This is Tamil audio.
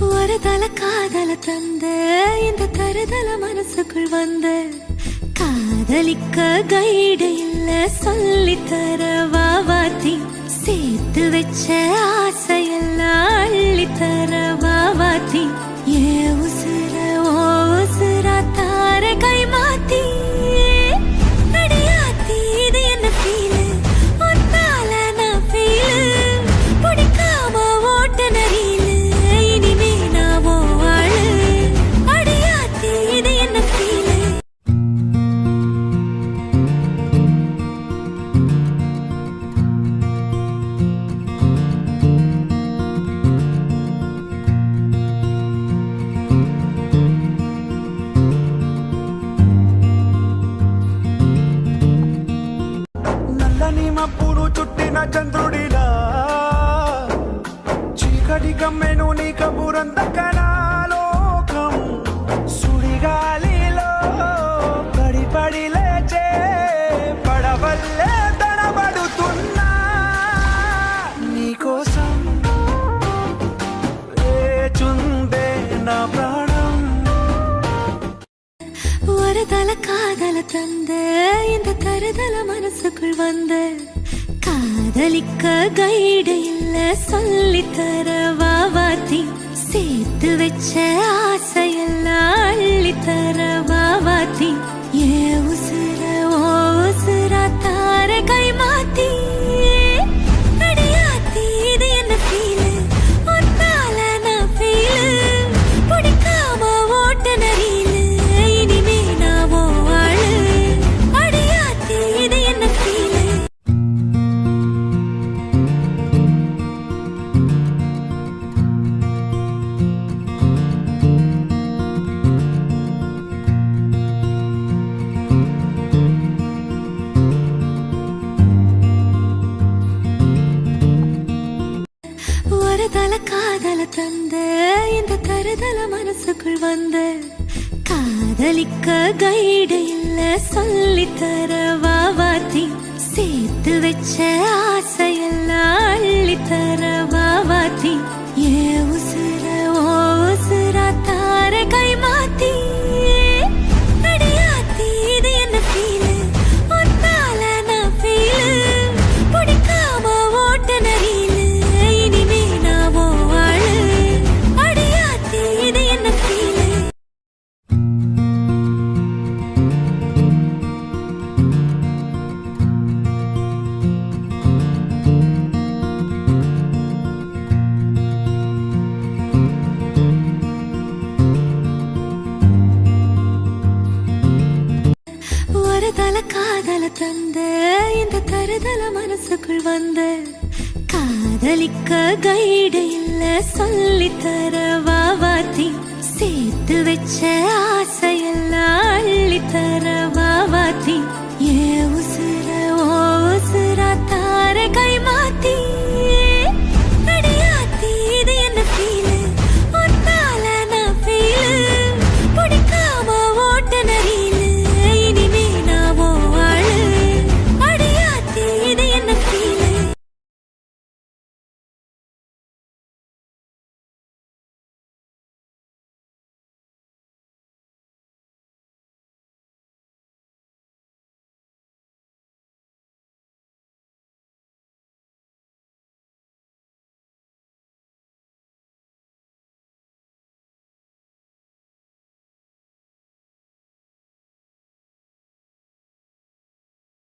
ஒரு தல காதல தந்த இந்த தருதல மனசுக்குள் வந்த காதலிக்க கைடு இல்ல சொல்லித்தர வாவாத்தி சேர்த்து வச்ச ஆசையெல்லாம் அள்ளித்தர வாவாத்தி ஏ உசுர ஓ உசுரா தார கை மாத்தி அடியாத்தி இது என்ன ஃபீலு ஒத்தால நான் ஃபீலு பிடிக்காம ஓட்ட நரீலு இனிமே நான் ஓ ஆளு அடியாத்தி இது என்ன ஃபீலு పూలు చుట్టిన చంద్రుడిలా చీకటి కమ్మెను నీ కబురందకనాలోకం సుడిగాలిలో పడి లేచే పడవల్లే తడబడుతున్నా నీకోసం వేచుందే నా ప్రాణం ஒரு தல காதல தந்த இந்த தருதல மனசுக்குள் வந்த காதலிக்க கைடு இல்ல சொல்லித்தர வாவாத்தி சேர்த்து வச்ச ஆசையெல்லாம் அள்ளித்தர வாவாத்தி ஏ உசுர ஓ உசுரா தார கை மாத்தி அடியாத்தி இது என்ன ஃபீலு ஒத்தால நான் ஃபீலு பிடிக்காம ஓட்ட நரீலு இனிமே நான் ஓ ஆளு அடியாத்தி இது என்ன ஃபீலு ஒரு தல காதல தந்த இந்த தருதல மனசுக்குள் வந்த காதலிக்க கைடு இல்ல சொல்லித்தர வாவாத்தி சேர்த்து வச்ச ஆசையெல்லாம் அள்ளித்தர வாவாத்தி ஏ உசுர ஓ உசுரா தார கை மாத்தி அடியாத்தி இது என்ன ஃபீலு ஒத்தால நான் ஃபீலு பிடிக்காம ஓட்ட நரீலு இனிமே நான் ஓ ஆளு அடியாத்தி இது என்ன ஃபீலு ஒரு தல காதல தந்த இந்த தருதல மனசுக்குள் வந்த காதலிக்க கைடு இல்ல சொல்லித்தர வாவாத்தி சேர்த்து வச்ச ஆசையெல்லாம் அள்ளித்தர